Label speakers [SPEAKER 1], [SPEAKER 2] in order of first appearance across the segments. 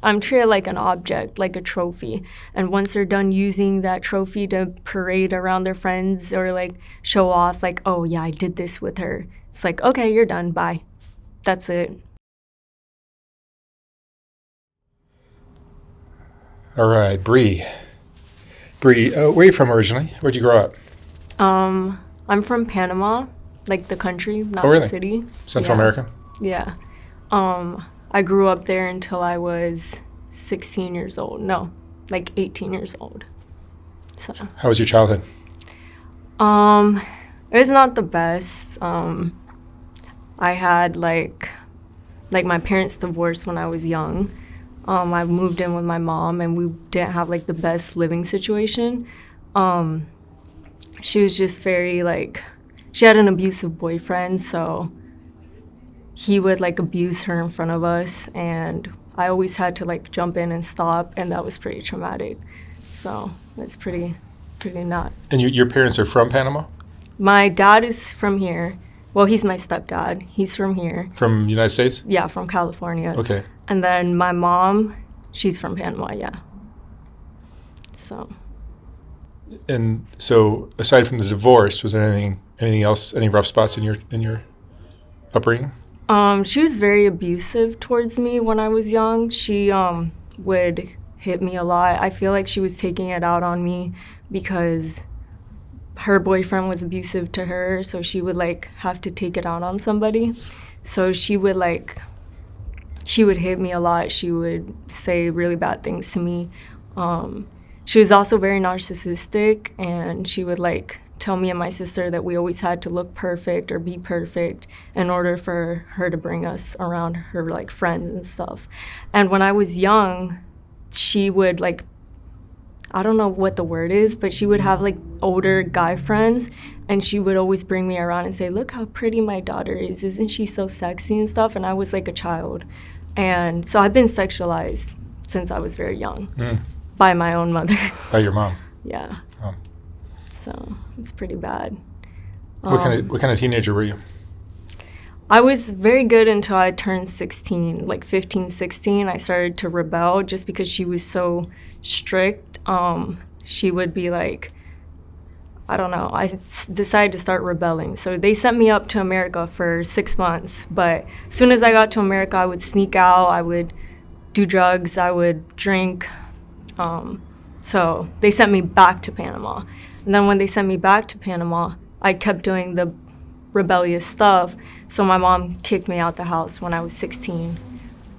[SPEAKER 1] I'm treated like an object, like a trophy. And once they're done using that trophy to parade around their friends or like show off, like, oh yeah, I did this with her. It's like, okay, you're done. Bye. That's it.
[SPEAKER 2] All right, Bri. Bri, where are you from originally? Where'd you grow up?
[SPEAKER 1] I'm from Panama, like the country, not
[SPEAKER 2] really?
[SPEAKER 1] the city.
[SPEAKER 2] Central America?
[SPEAKER 1] Yeah. I grew up there until I was 16 years old. No, like 18 years old. So.
[SPEAKER 2] How was your childhood?
[SPEAKER 1] It was not the best. I had like my parents divorced when I was young. I moved in with my mom, and we didn't have like the best living situation. She was just very like, she had an abusive boyfriend, so he would like abuse her in front of us, and I always had to like jump in and stop, and that was pretty traumatic. So it's pretty not.
[SPEAKER 2] And your parents are from Panama?
[SPEAKER 1] My dad is from here. Well, he's my stepdad. He's from here.
[SPEAKER 2] From the United States?
[SPEAKER 1] Yeah, from California.
[SPEAKER 2] Okay.
[SPEAKER 1] And then my mom, she's from Panama, yeah. So.
[SPEAKER 2] And so, aside from the divorce, was there anything else, any rough spots in your upbringing?
[SPEAKER 1] She was very abusive towards me when I was young. She would hit me a lot. I feel like she was taking it out on me because her boyfriend was abusive to her, so she would like have to take it out on somebody. So she would hit me a lot. She would say really bad things to me. She was also very narcissistic, and she would like tell me and my sister that we always had to look perfect or be perfect in order for her to bring us around her like friends and stuff. And when I was young, she would like, I don't know what the word is, but she would have like older guy friends, and she would always bring me around and say, look how pretty my daughter is. Isn't she so sexy and stuff? And I was like a child. And so I've been sexualized since I was very young by my own mother.
[SPEAKER 2] By your mom?
[SPEAKER 1] Yeah.
[SPEAKER 2] Oh.
[SPEAKER 1] So it's pretty bad.
[SPEAKER 2] What kind of teenager were you?
[SPEAKER 1] I was very good until I turned 16, like 15, 16. I started to rebel just because she was so strict. She would be like, I don't know, I decided to start rebelling. So they sent me up to America for 6 months. But as soon as I got to America, I would sneak out, I would do drugs, I would drink. So they sent me back to Panama. And then when they sent me back to Panama, I kept doing the rebellious stuff. So my mom kicked me out the house when I was 16.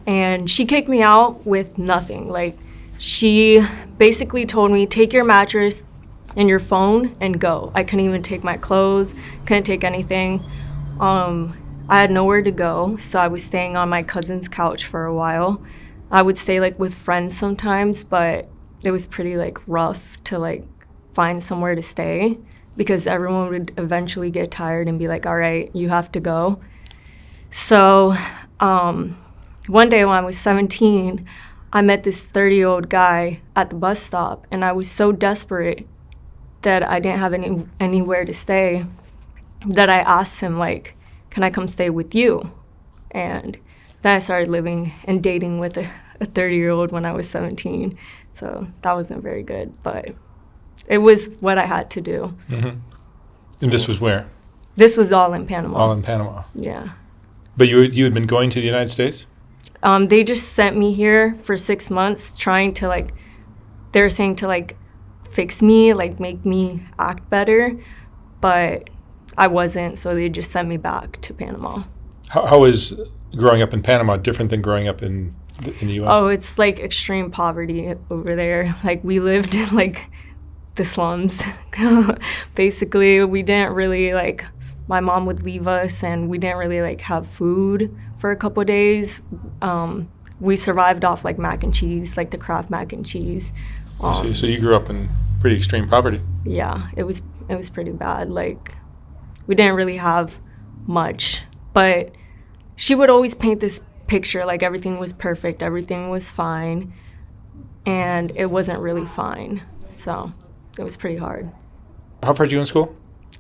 [SPEAKER 1] And she kicked me out with nothing. Like, she basically told me, take your mattress and your phone and go. I couldn't even take my clothes, couldn't take anything. I had nowhere to go, so I was staying on my cousin's couch for a while. I would stay like with friends sometimes, but it was pretty like rough to like find somewhere to stay because everyone would eventually get tired and be like, all right, you have to go. So one day when I was 17, I met this 30-year-old guy at the bus stop, and I was so desperate that I didn't have anywhere to stay that I asked him, like, can I come stay with you? And then I started living and dating with a 30-year-old when I was 17. So that wasn't very good, but it was what I had to do.
[SPEAKER 2] Mm-hmm. And this was where?
[SPEAKER 1] This was all in Panama.
[SPEAKER 2] All in Panama.
[SPEAKER 1] Yeah.
[SPEAKER 2] But you had been going to the United States?
[SPEAKER 1] They just sent me here for 6 months trying to, like, they were saying to, like, fix me, like, make me act better. But I wasn't, so they just sent me back to Panama.
[SPEAKER 2] How was growing up in Panama different than growing up in the U.S.?
[SPEAKER 1] Oh, it's, like, extreme poverty over there. Like, we lived in, like, the slums. Basically, we didn't really, like, my mom would leave us, and we didn't really, like, have food for a couple of days. We survived off, like, mac and cheese, like the Kraft mac and cheese.
[SPEAKER 2] So you grew up in pretty extreme poverty?
[SPEAKER 1] Yeah, it was pretty bad. Like, we didn't really have much. But she would always paint this picture, like, everything was perfect, everything was fine, and it wasn't really fine. So it was pretty hard.
[SPEAKER 2] How far did you go in school?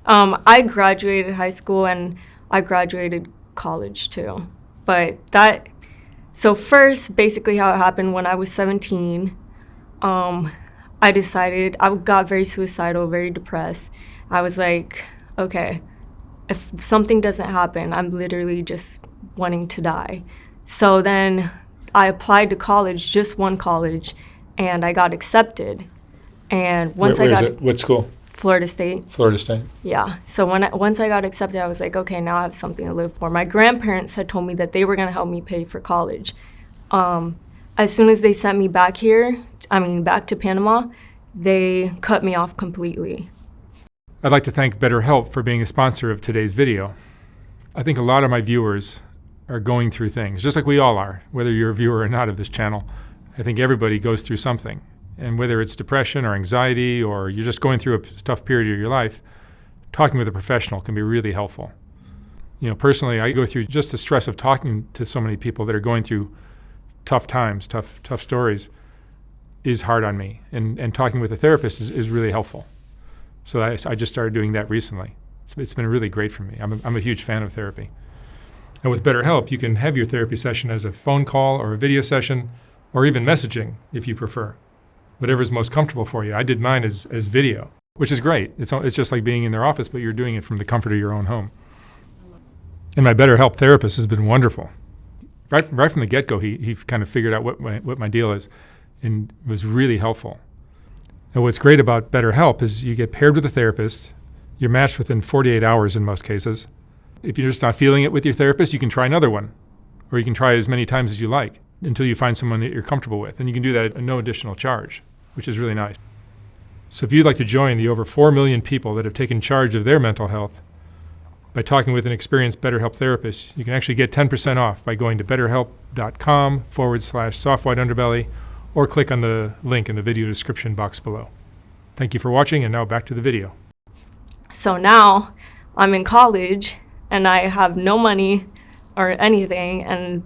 [SPEAKER 1] I graduated high school, and I graduated college too. But that So first, basically how it happened, when I was 17, I decided, I got very suicidal, very depressed. I was like, okay, if something doesn't happen, I'm literally just wanting to die. So then I applied to college, just one college, and I got accepted. And once
[SPEAKER 2] Where
[SPEAKER 1] I
[SPEAKER 2] is
[SPEAKER 1] got
[SPEAKER 2] it? What school?
[SPEAKER 1] Florida State.
[SPEAKER 2] Florida State.
[SPEAKER 1] Yeah. So once I got accepted, I was like, okay, now I have something to live for. My grandparents had told me that they were going to help me pay for college. As soon as they sent me back back to Panama, they cut me off completely.
[SPEAKER 3] I'd like to thank BetterHelp for being a sponsor of today's video. I think a lot of my viewers are going through things, just like we all are, whether you're a viewer or not of this channel. I think everybody goes through something. And whether it's depression or anxiety or you're just going through a tough period of your life, talking with a professional can be really helpful. You know, personally, I go through just the stress of talking to so many people that are going through tough times, tough stories, is hard on me. And talking with a therapist is really helpful. So I just started doing that recently. It's been really great for me. I'm a huge fan of therapy. And with BetterHelp, you can have your therapy session as a phone call or a video session, or even messaging if you prefer. Whatever's most comfortable for you. I did mine as video, which is great. It's just like being in their office, but you're doing it from the comfort of your own home. And my BetterHelp therapist has been wonderful. Right from the get-go, he kind of figured out what my deal is and was really helpful. And what's great about BetterHelp is you get paired with a therapist. You're matched within 48 hours in most cases. If you're just not feeling it with your therapist, you can try another one, or you can try as many times as you like until you find someone that you're comfortable with. And you can do that at no additional charge, which is really nice. So if you'd like to join the over 4 million people that have taken charge of their mental health by talking with an experienced BetterHelp therapist, you can actually get 10% off by going to betterhelp.com/soft-white-underbelly or click on the link in the video description box below. Thank you for watching, and now back to the video.
[SPEAKER 1] So now I'm in college and I have no money or anything, and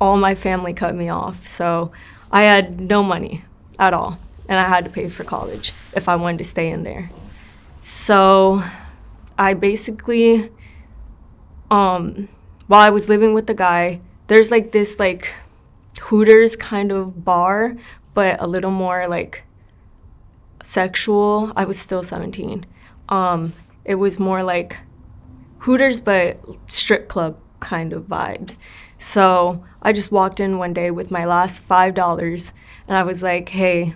[SPEAKER 1] all my family cut me off. So I had no money at all, and I had to pay for college if I wanted to stay in there. So I basically, while I was living with the guy, there's like this like Hooters kind of bar, but a little more like sexual. I was still 17. It was more like Hooters, but strip club kind of vibes. So I just walked in one day with my last $5, and I was like, hey,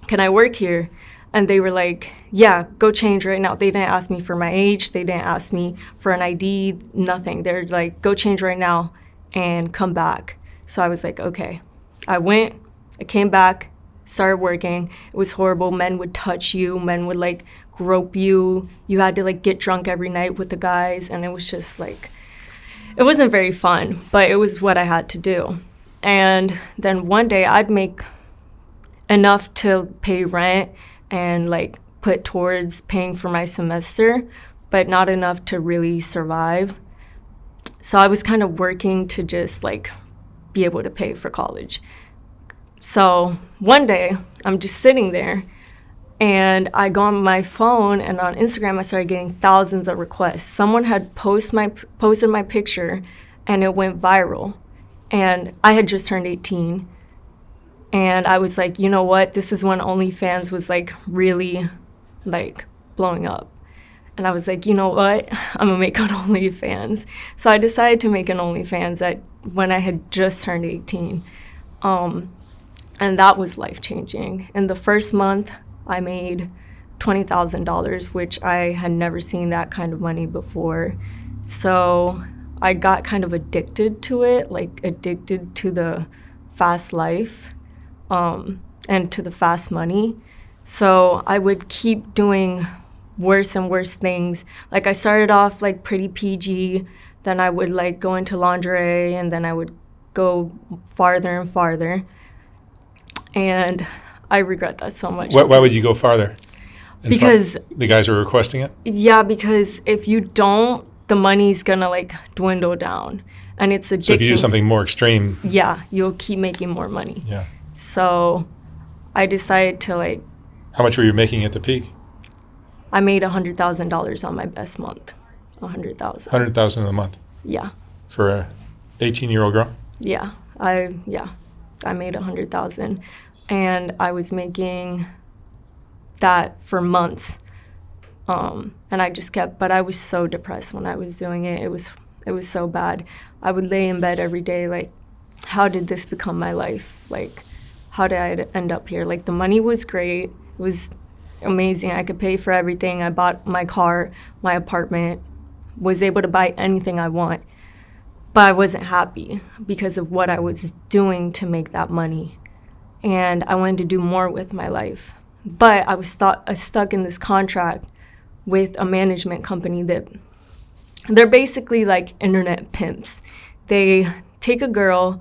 [SPEAKER 1] can I work here? And they were like, yeah, go change right now. They didn't ask me for my age. They didn't ask me for an ID, nothing. They're like, go change right now and come back. So I was like, okay. I went, I came back, started working. It was horrible. Men would touch you. Men would like grope you. You had to like get drunk every night with the guys. And it was just like, it wasn't very fun, but it was what I had to do. And then one day I'd make enough to pay rent and like put towards paying for my semester, but not enough to really survive. So I was kind of working to just like be able to pay for college. So one day I'm just sitting there and I go on my phone, and on Instagram I started getting thousands of requests. Someone had posted my picture and it went viral. And I had just turned 18. And I was like, you know what? This is when OnlyFans was like really like blowing up. And I was like, you know what? I'm gonna make an OnlyFans. So I decided to make an OnlyFans when I had just turned 18. And that was life-changing. In the first month, I made $20,000, which I had never seen that kind of money before. So I got kind of addicted to it, like addicted to the fast life and to the fast money. So I would keep doing worse and worse things. Like I started off like pretty PG, then I would like go into lingerie, and then I would go farther and farther. And I regret that so much.
[SPEAKER 2] Why would you go farther?
[SPEAKER 1] Because
[SPEAKER 2] the guys were requesting it?
[SPEAKER 1] Yeah, because if you don't, the money's gonna like dwindle down, and it's addicting.
[SPEAKER 2] So if you do something more extreme,
[SPEAKER 1] yeah, you'll keep making more money.
[SPEAKER 2] Yeah.
[SPEAKER 1] So I decided to like.
[SPEAKER 2] How much were you making at the peak?
[SPEAKER 1] I made $100,000 on my best month. 100,000.
[SPEAKER 2] 100,000 a month.
[SPEAKER 1] Yeah.
[SPEAKER 2] For a 18-year-old girl?
[SPEAKER 1] Yeah. I made 100,000, and I was making that for months. And I just kept, but I was so depressed when I was doing it. It was so bad. I would lay in bed every day, like, how did this become my life? Like, how did I end up here? Like, the money was great. It was amazing. I could pay for everything. I bought my car, my apartment, was able to buy anything I want. But I wasn't happy because of what I was doing to make that money. And I wanted to do more with my life. But I was stuck in this contract with a management company that they're basically like internet pimps. They take a girl,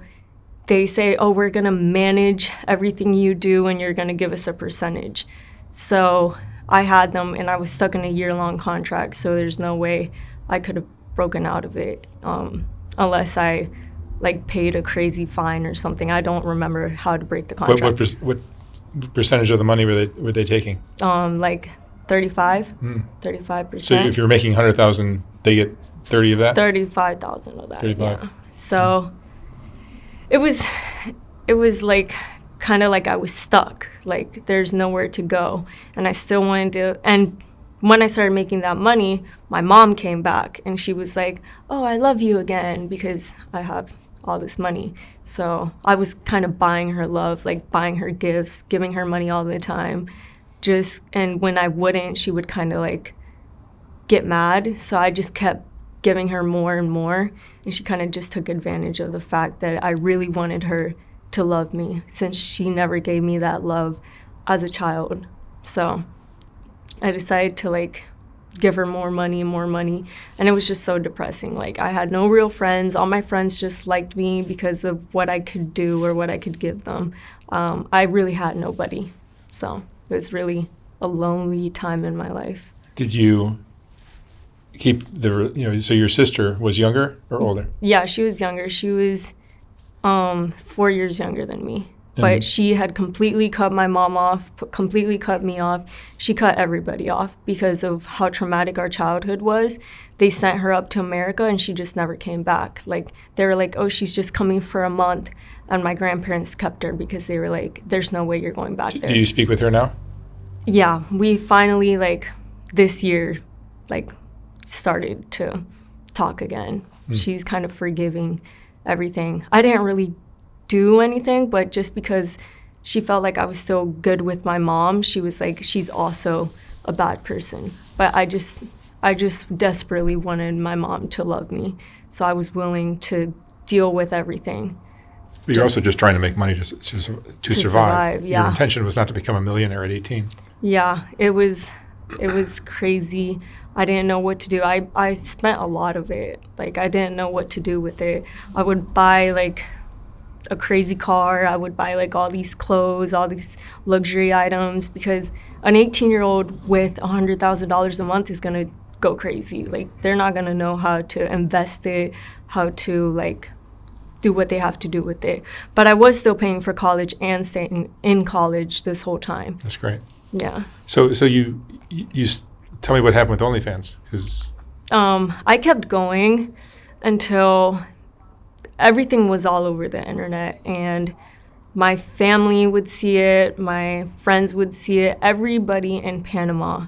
[SPEAKER 1] they say, oh, we're going to manage everything you do and you're going to give us a percentage. So I had them, and I was stuck in a year-long contract, so there's no way I could have broken out of it unless I like paid a crazy fine or something. I don't remember how to break the contract.
[SPEAKER 2] What percentage of the money were they taking?
[SPEAKER 1] Like 35%.
[SPEAKER 2] So if you're making 100,000, they get 30 of that?
[SPEAKER 1] 35,000 of that.
[SPEAKER 2] 35.
[SPEAKER 1] Yeah. So it was like kind of like I was stuck. Like there's nowhere to go, and I still wanted to. And when I started making that money, my mom came back and she was like, "Oh, I love you again," because I have all this money. So I was kind of buying her love, like buying her gifts, giving her money all the time. And when I wouldn't, she would kind of like get mad. So I just kept giving her more and more. And she kind of just took advantage of the fact that I really wanted her to love me, since she never gave me that love as a child. So I decided to like give her more money, and it was just so depressing. Like I had no real friends. All my friends just liked me because of what I could do or what I could give them. I really had nobody, so it was really a lonely time in my life.
[SPEAKER 2] Did you keep so your sister was younger or older?
[SPEAKER 1] Yeah, she was younger. She was 4 years younger than me. But she had completely cut my mom off, completely cut me off. She cut everybody off because of how traumatic our childhood was. They sent her up to America, and she just never came back. Like, they were like, oh, she's just coming for a month. And my grandparents kept her because they were like, there's no way you're going back there.
[SPEAKER 2] Do you speak with her now?
[SPEAKER 1] Yeah, we finally, like, this year, like, started to talk again. She's kind of forgiving everything. I didn't really do anything, but just because she felt like I was still good with my mom, she was like, she's also a bad person. But I just desperately wanted my mom to love me, so I was willing to deal with everything.
[SPEAKER 2] But you're also just trying to make money to survive.
[SPEAKER 1] Yeah.
[SPEAKER 2] Your intention was not to become a millionaire at 18.
[SPEAKER 1] Yeah, it was crazy. I didn't know what to do. I spent a lot of it. Like, I didn't know what to do with it. I would buy like a crazy car. I would buy like all these clothes, all these luxury items, because an 18-year-old with $100,000 a month is going to go crazy. Like, they're not going to know how to invest it, how to like do what they have to do with it. But I was still paying for college and staying in college this whole time.
[SPEAKER 2] That's great.
[SPEAKER 1] Yeah.
[SPEAKER 2] So you tell me what happened with OnlyFans, because
[SPEAKER 1] I kept going until everything was all over the internet, and my family would see it, my friends would see it, everybody in Panama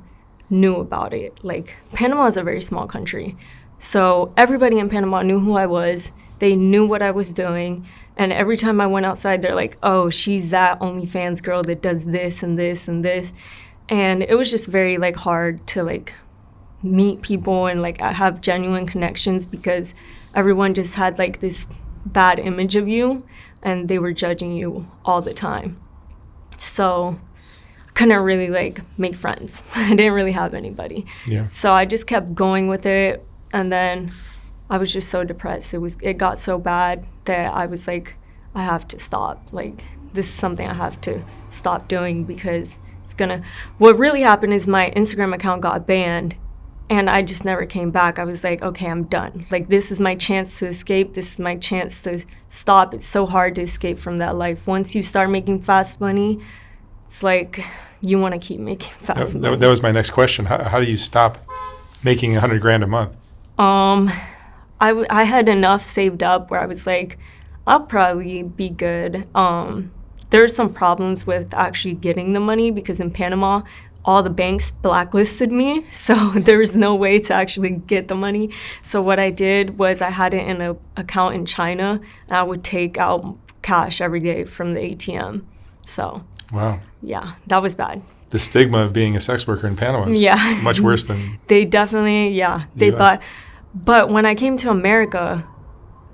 [SPEAKER 1] knew about it. Like, Panama is a very small country, so everybody in Panama knew who I was. They knew what I was doing, and every time I went outside, they're like, oh, she's that OnlyFans girl that does this and this and this. And it was just very like hard to like meet people and like have genuine connections, because everyone just had like this bad image of you, and they were judging you all the time. So I couldn't really like make friends. I didn't really have anybody.
[SPEAKER 2] Yeah.
[SPEAKER 1] So I just kept going with it, and then I was just so depressed. It got so bad that I was like, I have to stop. Like, this is something I have to stop doing, because what really happened is my Instagram account got banned, and I just never came back. I was like, okay, I'm done. Like, this is my chance to escape. This is my chance to stop. It's so hard to escape from that life. Once you start making fast money, it's like you want to keep making fast money.
[SPEAKER 2] That was my next question. How do you stop making $100,000 a month?
[SPEAKER 1] I had enough saved up where I was like, I'll probably be good. There's some problems with actually getting the money because in Panama, all the banks blacklisted me, so there was no way to actually get the money. So what I did was I had it in an account in China, and I would take out cash every day from the ATM. So
[SPEAKER 2] Wow.
[SPEAKER 1] yeah, that was bad.
[SPEAKER 2] The stigma of being a sex worker in Panama is
[SPEAKER 1] Yeah.
[SPEAKER 2] much worse than
[SPEAKER 1] They definitely, they
[SPEAKER 2] US.
[SPEAKER 1] thought. But when I came to America,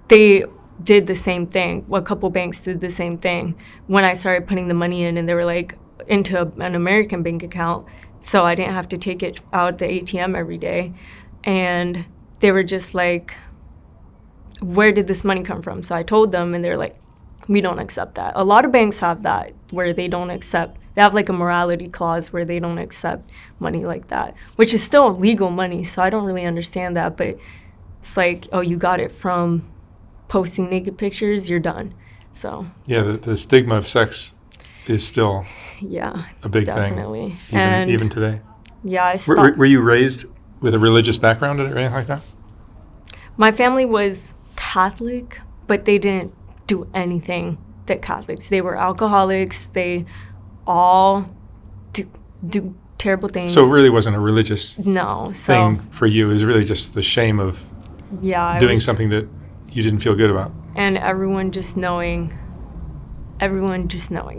[SPEAKER 1] they did the same thing. A couple banks did the same thing when I started putting the money in, and they were like into an American bank account, so I didn't have to take it out the ATM every day. And they were just like, where did this money come from? So I told them, and they're like, we don't accept that. A lot of banks have that where they don't accept, they have like a morality clause where they don't accept money like that, which is still legal money. So I don't really understand that, but it's like, oh, you got it from posting naked pictures, you're done. So
[SPEAKER 2] yeah, the stigma of sex is still
[SPEAKER 1] yeah,
[SPEAKER 2] a big
[SPEAKER 1] definitely.
[SPEAKER 2] thing,
[SPEAKER 1] And
[SPEAKER 2] even today.
[SPEAKER 1] yeah, I
[SPEAKER 2] Were,
[SPEAKER 1] stopped.
[SPEAKER 2] were you raised with a religious background or anything like that?
[SPEAKER 1] My family was Catholic, but they didn't do anything that Catholics. They were alcoholics. They all do terrible things.
[SPEAKER 2] So it really wasn't a religious
[SPEAKER 1] No. So
[SPEAKER 2] thing for you. It was really just the shame of
[SPEAKER 1] yeah, I
[SPEAKER 2] doing
[SPEAKER 1] was-
[SPEAKER 2] something that you didn't feel good about.
[SPEAKER 1] and everyone just knowing.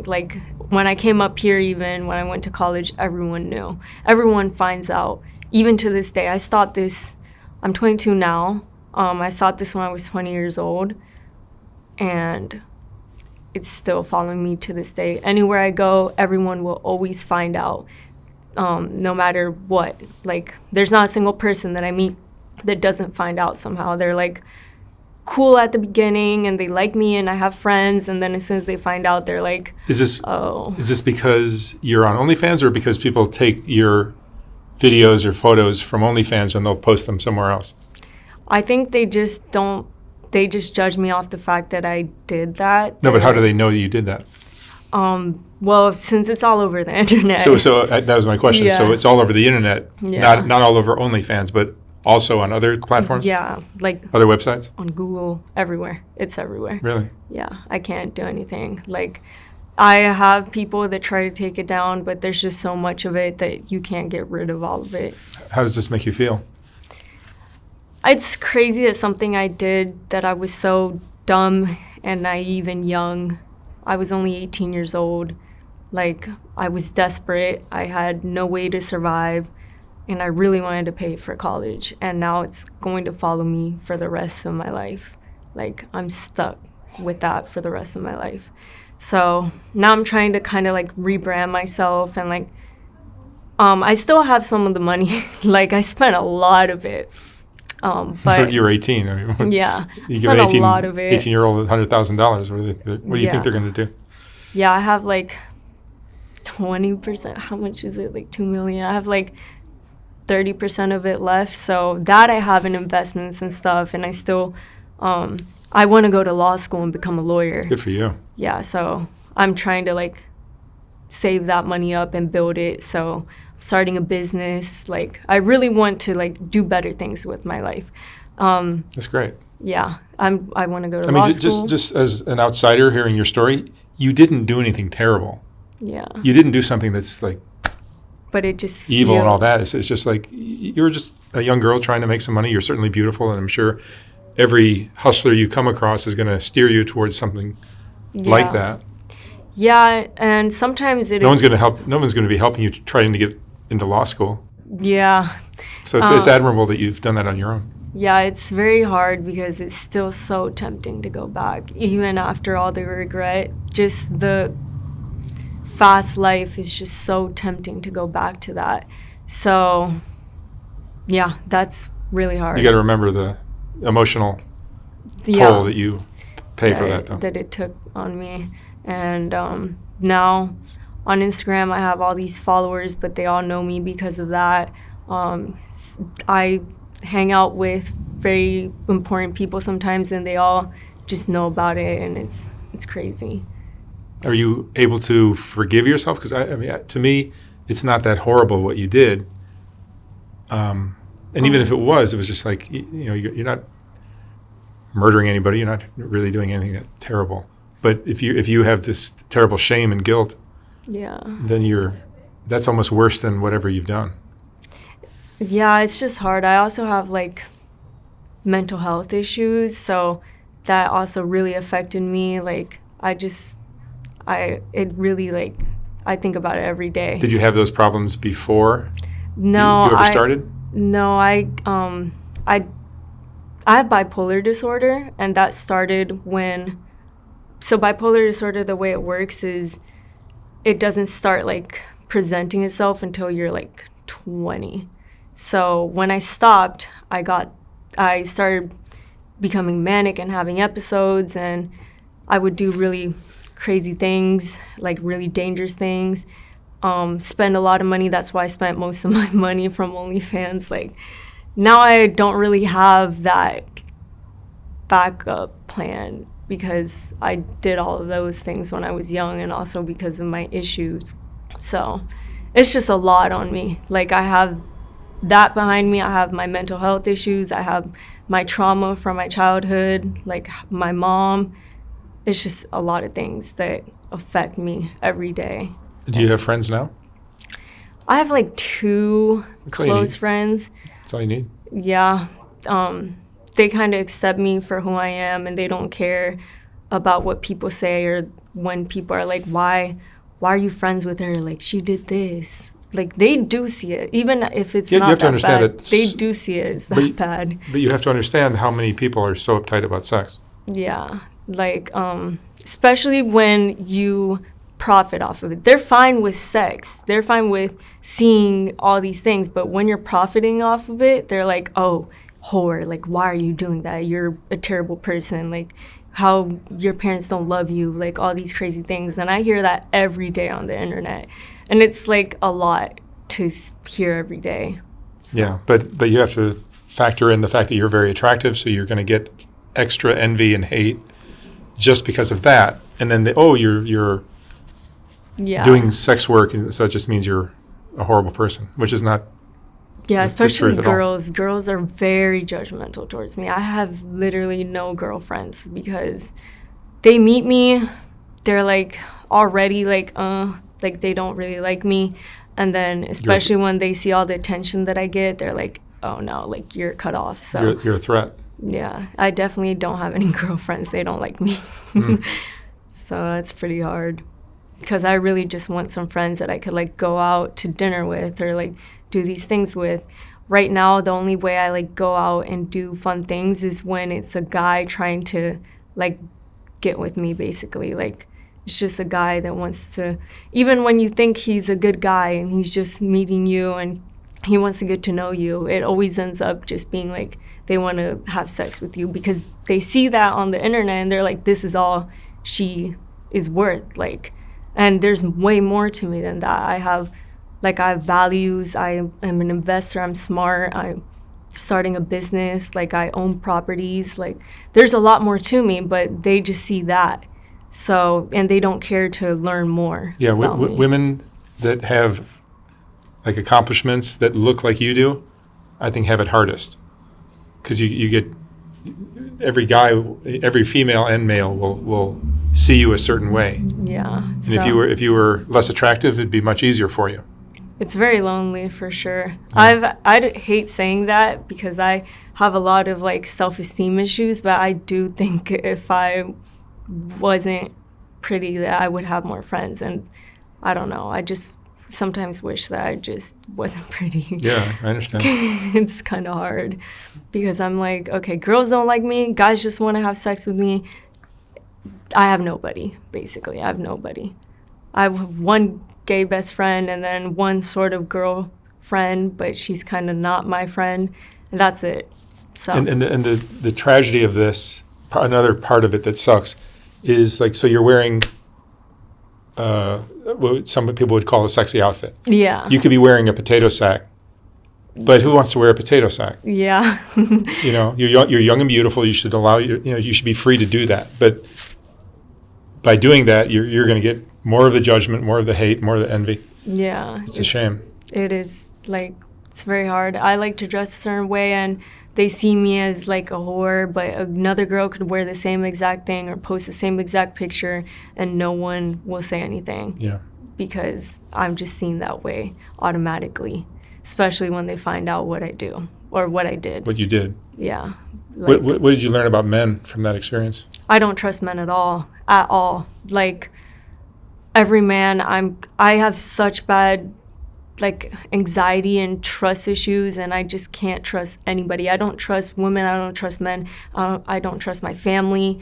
[SPEAKER 1] Like when I came up here, even when I went to college, everyone knew. Everyone finds out. Even to this day, I stopped this. I'm 22 now. I stopped this when I was 20 years old, and it's still following me to this day. Anywhere I go, everyone will always find out, no matter what. Like, there's not a single person that I meet that doesn't find out somehow. They're like cool at the beginning, and they like me, and I have friends, and then as soon as they find out, they're like,
[SPEAKER 2] Is this
[SPEAKER 1] oh.
[SPEAKER 2] is this because you're on OnlyFans, or because people take your videos or photos from OnlyFans and they'll post them somewhere else?
[SPEAKER 1] I think they just don't. They just judge me off the fact that I did that.
[SPEAKER 2] No, but how do they know that you did that?
[SPEAKER 1] Well, since it's all over the internet.
[SPEAKER 2] So that was my question.
[SPEAKER 1] Yeah.
[SPEAKER 2] So it's all over the internet,
[SPEAKER 1] Yeah.
[SPEAKER 2] not all over OnlyFans, but also on other platforms,
[SPEAKER 1] Yeah, like
[SPEAKER 2] other websites.
[SPEAKER 1] on Google, everywhere. It's everywhere.
[SPEAKER 2] Really?
[SPEAKER 1] Yeah, I can't do anything. Like, I have people that try to take it down, but there's just so much of it that you can't get rid of all of it.
[SPEAKER 2] How does this make you feel?
[SPEAKER 1] It's crazy that something I did that I was so dumb and naive and young. I was only 18 years old. Like, I was desperate. I had no way to survive, and I really wanted to pay for college. And now it's going to follow me for the rest of my life. Like, I'm stuck with that for the rest of my life. So now I'm trying to kind of like rebrand myself, and like, I still have some of the money. Like, I spent a lot of it. But
[SPEAKER 2] You're 18. I mean,
[SPEAKER 1] yeah,
[SPEAKER 2] you
[SPEAKER 1] spent
[SPEAKER 2] give
[SPEAKER 1] a lot of it.
[SPEAKER 2] 18-year-old $100,000. What do you think they're going to do?
[SPEAKER 1] Yeah, I have like 20%. How much is it? Like $2 million. I have like 30% of it left. So that I have in investments and stuff. And I still, I want to go to law school and become a lawyer.
[SPEAKER 2] Good for you.
[SPEAKER 1] Yeah, so I'm trying to like save that money up and build it. So I'm starting a business. Like, I really want to like do better things with my life.
[SPEAKER 2] That's great.
[SPEAKER 1] Yeah, I want to go to
[SPEAKER 2] I
[SPEAKER 1] law
[SPEAKER 2] mean,
[SPEAKER 1] school.
[SPEAKER 2] just as an outsider hearing your story, you didn't do anything terrible.
[SPEAKER 1] Yeah,
[SPEAKER 2] You didn't do something that's like
[SPEAKER 1] but it just
[SPEAKER 2] evil and all
[SPEAKER 1] feels-
[SPEAKER 2] that. It's just like you were just a young girl trying to make some money. You're certainly beautiful, and I'm sure every hustler you come across is going to steer you towards something like
[SPEAKER 1] Yeah.
[SPEAKER 2] that.
[SPEAKER 1] Yeah, and sometimes it
[SPEAKER 2] No
[SPEAKER 1] is.
[SPEAKER 2] one's going to help. No one's going to be helping you trying to get into law school.
[SPEAKER 1] Yeah,
[SPEAKER 2] So it's admirable that you've done that on your own.
[SPEAKER 1] yeah, it's very hard because it's still so tempting to go back, even after all the regret. Just the fast life is just so tempting to go back to that. So, yeah, that's really hard.
[SPEAKER 2] You got to remember the emotional toll that you pay for that, though.
[SPEAKER 1] that it took on me. And now on Instagram, I have all these followers, but they all know me because of that. I hang out with very important people sometimes, and they all just know about it, and it's crazy.
[SPEAKER 2] Are you able to forgive yourself? Because I mean, to me, it's not that horrible what you did. And even if it was just like, you know, you're not. murdering anybody. You're not really doing anything that terrible. But if you have this terrible shame and guilt,
[SPEAKER 1] Yeah.
[SPEAKER 2] then that's almost worse than whatever you've done.
[SPEAKER 1] Yeah, it's just hard. I also have like mental health issues, so that also really affected me. Like it really like I think about it every day.
[SPEAKER 2] Did you have those problems before
[SPEAKER 1] No,
[SPEAKER 2] you ever started?
[SPEAKER 1] No, I have bipolar disorder, and that started when. So bipolar disorder, the way it works is, it doesn't start like presenting itself until you're like 20. So when I stopped, I started becoming manic and having episodes, and I would do really crazy things, like really dangerous things, spend a lot of money. That's why I spent most of my money from Onlyfans. Like, now I don't really have that backup plan because I did all of those things when I was young, and also because of my issues. So it's just a lot on me. Like, I have that behind me. I have my mental health issues. I have my trauma from my childhood, like my mom. It's just a lot of things that affect me every day.
[SPEAKER 2] Do you have friends now?
[SPEAKER 1] I have like 2
[SPEAKER 2] That's all you
[SPEAKER 1] close
[SPEAKER 2] need.
[SPEAKER 1] friends.
[SPEAKER 2] That's all you need.
[SPEAKER 1] Yeah. They kind of accept me for who I am, and they don't care about what people say, or when people are like, why are you friends with her? Like, she did this. Like, they do see it. Even if it's
[SPEAKER 2] You
[SPEAKER 1] not
[SPEAKER 2] have to
[SPEAKER 1] that
[SPEAKER 2] understand
[SPEAKER 1] bad,
[SPEAKER 2] that
[SPEAKER 1] they do see it as that bad.
[SPEAKER 2] But you have to understand how many people are so uptight about sex.
[SPEAKER 1] Yeah. Like, especially when you profit off of it. They're fine with sex. They're fine with seeing all these things. But when you're profiting off of it, they're like, oh, whore. Like, why are you doing that? You're a terrible person. Like, how your parents don't love you. Like, all these crazy things. And I hear that every day on the internet. And it's like a lot to hear every day. So.
[SPEAKER 2] Yeah, but you have to factor in the fact that you're very attractive, so you're going to get extra envy and hate just because of that. And then you're
[SPEAKER 1] Yeah.
[SPEAKER 2] doing sex work, and so it just means you're a horrible person, which is not.
[SPEAKER 1] Yeah,
[SPEAKER 2] the
[SPEAKER 1] especially
[SPEAKER 2] truth at all.
[SPEAKER 1] girls. Girls are very judgmental towards me. I have literally no girlfriends because they meet me, they're like already like they don't really like me. And then especially when they see all the attention that I get, they're like, oh no, like, you're cut off. So
[SPEAKER 2] You're a threat.
[SPEAKER 1] yeah, I definitely don't have any girlfriends. They don't like me. So that's pretty hard because I really just want some friends that I could like go out to dinner with or like do these things with. Right now, the only way I like go out and do fun things is when it's a guy trying to like get with me, basically. Like, it's just a guy that wants to, even when you think he's a good guy and he's just meeting you and he wants to get to know you, it always ends up just being like they want to have sex with you because they see that on the internet and they're like, this is all she is worth. Like, and there's way more to me than that. I have values. I am an investor. I'm smart. I'm starting a business. Like, I own properties. Like, there's a lot more to me, but they just see that. So, and they don't care to learn more.
[SPEAKER 2] Yeah,
[SPEAKER 1] about me.
[SPEAKER 2] women that have like accomplishments that look like you do, I think have it hardest because you get every guy, every female and male will see you a certain way.
[SPEAKER 1] Yeah.
[SPEAKER 2] And
[SPEAKER 1] So
[SPEAKER 2] if you were less attractive, it'd be much easier for you.
[SPEAKER 1] it's very lonely for sure. I hate saying that because I have a lot of like self-esteem issues, but I do think if I wasn't pretty that I would have more friends. And I don't know. I just sometimes wish that I just wasn't pretty.
[SPEAKER 2] Yeah, I understand.
[SPEAKER 1] It's kind of hard because I'm like, okay, girls don't like me. Guys just want to have sex with me. I have nobody, basically. I have nobody. I have one gay best friend and then one sort of girlfriend, but she's kind of not my friend. And that's it. So.
[SPEAKER 2] And the tragedy of this, another part of it that sucks, is like, so you're wearing what some people would call a sexy outfit.
[SPEAKER 1] Yeah.
[SPEAKER 2] You could be wearing a potato sack, but who wants to wear a potato sack?
[SPEAKER 1] Yeah.
[SPEAKER 2] You know, you're young and beautiful. You should you should be free to do that. But by doing that, you're going to get more of the judgment, more of the hate, more of the envy.
[SPEAKER 1] Yeah.
[SPEAKER 2] It's a shame.
[SPEAKER 1] It is like It's very hard. I like to dress a certain way, and they see me as like a whore, but another girl could wear the same exact thing or post the same exact picture, and no one will say anything.
[SPEAKER 2] Yeah.
[SPEAKER 1] Because I'm just seen that way automatically, especially when they find out what I do or what I did.
[SPEAKER 2] What you did.
[SPEAKER 1] Yeah. Like,
[SPEAKER 2] What did you learn about men from that experience?
[SPEAKER 1] I don't trust men at all. At all. Like, every man, I have such bad like anxiety and trust issues, and I just can't trust anybody. I don't trust women. I don't trust men. I don't trust my family,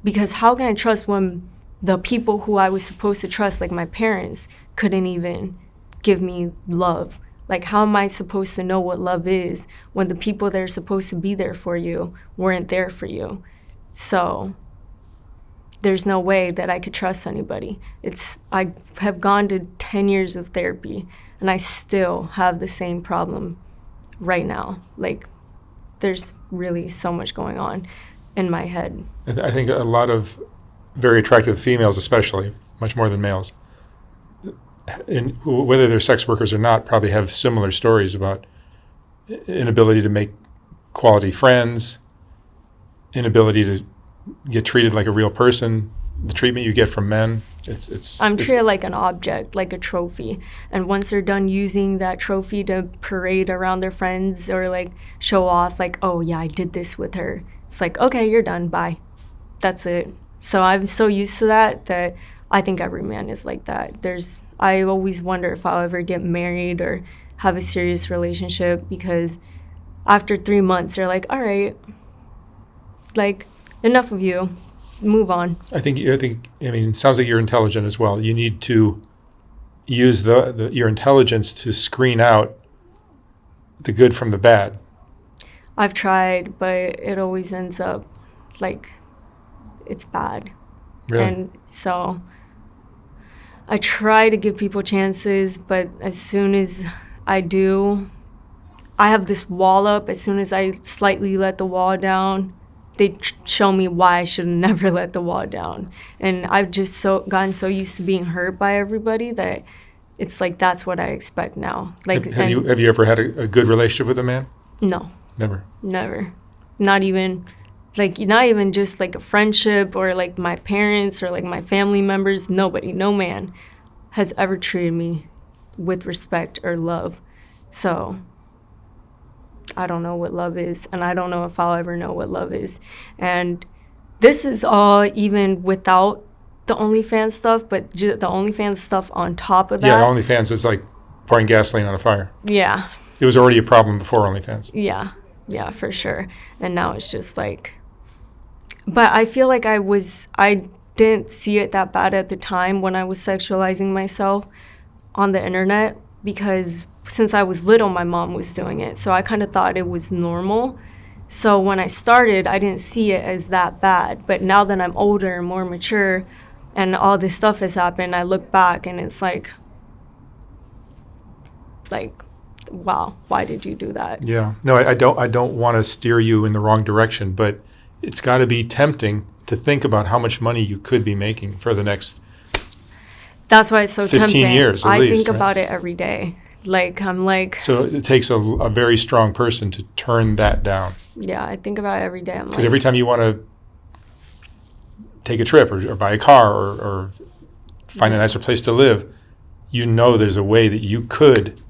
[SPEAKER 1] because how can I trust when the people who I was supposed to trust, like my parents, couldn't even give me love? Like, how am I supposed to know what love is when the people that are supposed to be there for you weren't there for you? So there's no way that I could trust anybody. I have gone to 10 years of therapy, and I still have the same problem right now. Like, there's really so much going on in my head.
[SPEAKER 2] I think a lot of very attractive females, especially, much more than males, and whether they're sex workers or not, probably have similar stories about inability to make quality friends, inability to get treated like a real person, the treatment you get from men.
[SPEAKER 1] I'm treated like an object, like a trophy. And once they're done using that trophy to parade around their friends or like show off, like, oh yeah, I did this with her, it's like, okay, you're done, bye. That's it. So I'm so used to that I think every man is like that. I always wonder if I'll ever get married or have a serious relationship, because after 3 months, they're like, all right, like, enough of you, move on. I
[SPEAKER 2] mean, it sounds like you're intelligent as well. You need to use your intelligence to screen out the good from the bad.
[SPEAKER 1] I've tried, but it always ends up like it's bad.
[SPEAKER 2] Really?
[SPEAKER 1] And so I try to give people chances, but as soon as I do, I have this wall up. As soon as I slightly let the wall down, they show me why I should never let the wall down. And I've just gotten so used to being hurt by everybody that it's like that's what I expect now. Like,
[SPEAKER 2] have you ever had a good relationship with a man?
[SPEAKER 1] No.
[SPEAKER 2] Never.
[SPEAKER 1] Not even just like a friendship or like my parents or like my family members. Nobody, no man has ever treated me with respect or love. So I don't know what love is, and I don't know if I'll ever know what love is. And this is all even without the Onlyfans stuff, but the Onlyfans stuff on top of that.
[SPEAKER 2] Yeah, Onlyfans is like pouring gasoline on a fire.
[SPEAKER 1] Yeah.
[SPEAKER 2] It was already a problem before OnlyFans.
[SPEAKER 1] Yeah, for sure. And now it's just like, but I feel like I didn't see it that bad at the time when I was sexualizing myself on the internet, because since I was little, my mom was doing it. So I kind of thought it was normal. So when I started, I didn't see it as that bad. But now that I'm older and more mature and all this stuff has happened, I look back and it's like, wow, why did you do that?
[SPEAKER 2] Yeah. No, I don't want to steer you in the wrong direction, but it's got to be tempting to think about how much money you could be making for the next
[SPEAKER 1] That's why it's so
[SPEAKER 2] 15
[SPEAKER 1] tempting.
[SPEAKER 2] years at
[SPEAKER 1] I
[SPEAKER 2] least,
[SPEAKER 1] think
[SPEAKER 2] right?
[SPEAKER 1] about it every day. Like, I'm like...
[SPEAKER 2] So it takes a very strong person to turn that down.
[SPEAKER 1] Yeah, I think about it every day.
[SPEAKER 2] Because every time you want to take a trip or buy a car or find a nicer place to live, you know there's a way that you could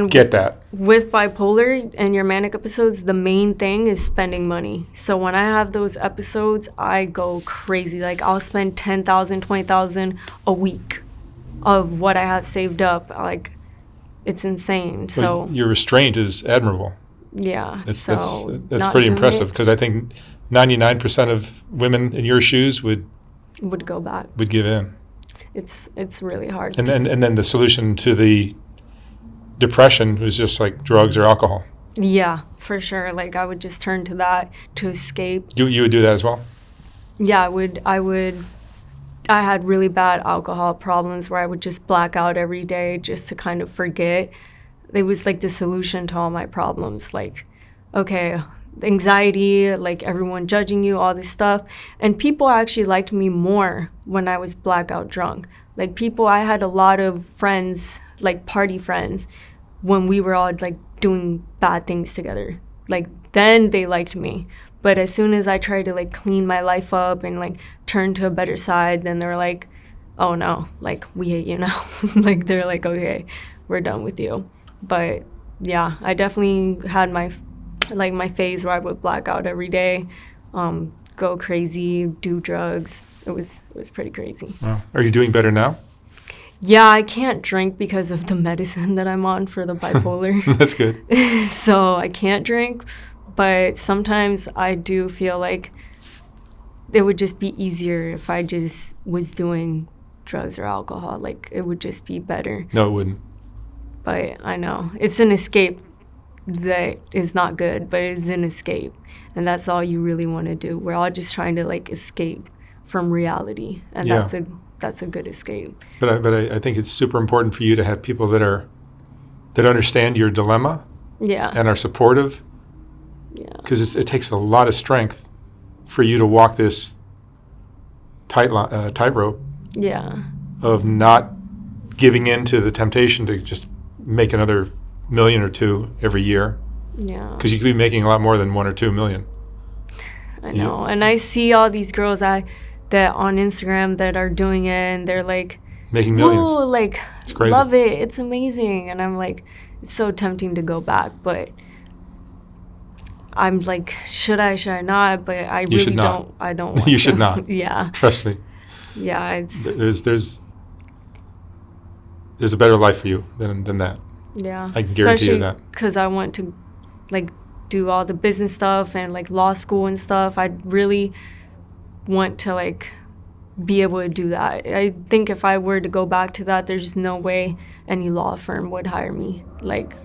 [SPEAKER 2] get that.
[SPEAKER 1] With bipolar and your manic episodes, the main thing is spending money. So when I have those episodes, I go crazy. Like, I'll spend $10,000, $20,000 a week of what I have saved up. Like, it's insane. So
[SPEAKER 2] your restraint is admirable.
[SPEAKER 1] Yeah.
[SPEAKER 2] That's pretty impressive, because I think 99% of women in your shoes would
[SPEAKER 1] go back.
[SPEAKER 2] Would give in.
[SPEAKER 1] It's really hard.
[SPEAKER 2] And then the solution to the depression was just like drugs or alcohol.
[SPEAKER 1] Yeah, for sure. Like, I would just turn to that to escape.
[SPEAKER 2] You would do that as well?
[SPEAKER 1] Yeah, I would. I had really bad alcohol problems where I would just black out every day just to kind of forget. It was like the solution to all my problems. Like, okay, anxiety, like everyone judging you, all this stuff. And people actually liked me more when I was blackout drunk. Like, I had a lot of friends, like party friends, when we were all like doing bad things together. Like then they liked me. But as soon as I tried to like clean my life up and like turn to a better side, then they're like, oh no, like we hate you now. Like they're like, okay, we're done with you. But yeah, I definitely had my phase where I would black out every day, go crazy, do drugs. It was pretty crazy.
[SPEAKER 2] Wow. Are you doing better now?
[SPEAKER 1] Yeah, I can't drink because of the medicine that I'm on for the bipolar.
[SPEAKER 2] That's good.
[SPEAKER 1] So I can't drink, but sometimes I do feel like it would just be easier if I just was doing drugs or alcohol. Like it would just be better.
[SPEAKER 2] No, it wouldn't.
[SPEAKER 1] But I know it's an escape that is not good, but it's an escape, and that's all you really want to do. We're all just trying to like escape from reality, and
[SPEAKER 2] Yeah.
[SPEAKER 1] that's a good escape.
[SPEAKER 2] But I think it's super important for you to have people that understand your dilemma
[SPEAKER 1] Yeah.
[SPEAKER 2] and are supportive,
[SPEAKER 1] Yeah.
[SPEAKER 2] because it takes a lot of strength for you to walk this tightrope
[SPEAKER 1] Yeah.
[SPEAKER 2] of not giving in to the temptation to just make another million or two every year,
[SPEAKER 1] Yeah.
[SPEAKER 2] because you could be making a lot more than 1 or 2 million.
[SPEAKER 1] I know. And I see all these girls that on Instagram that are doing it, and they're like,
[SPEAKER 2] Making millions.
[SPEAKER 1] whoa, like,
[SPEAKER 2] It's crazy.
[SPEAKER 1] love it. It's amazing. And I'm like, it's so tempting to go back, but I'm like, should I not? But I
[SPEAKER 2] You should
[SPEAKER 1] really
[SPEAKER 2] not.
[SPEAKER 1] don't. I don't want
[SPEAKER 2] You should
[SPEAKER 1] to.
[SPEAKER 2] not.
[SPEAKER 1] Yeah.
[SPEAKER 2] Trust me.
[SPEAKER 1] Yeah. It's,
[SPEAKER 2] There's a better life for you than that.
[SPEAKER 1] yeah.
[SPEAKER 2] I can guarantee you that.
[SPEAKER 1] Because I want to, like, do all the business stuff and, like, law school and stuff. I really want to, like, be able to do that. I think if I were to go back to that, there's just no way any law firm would hire me. Like,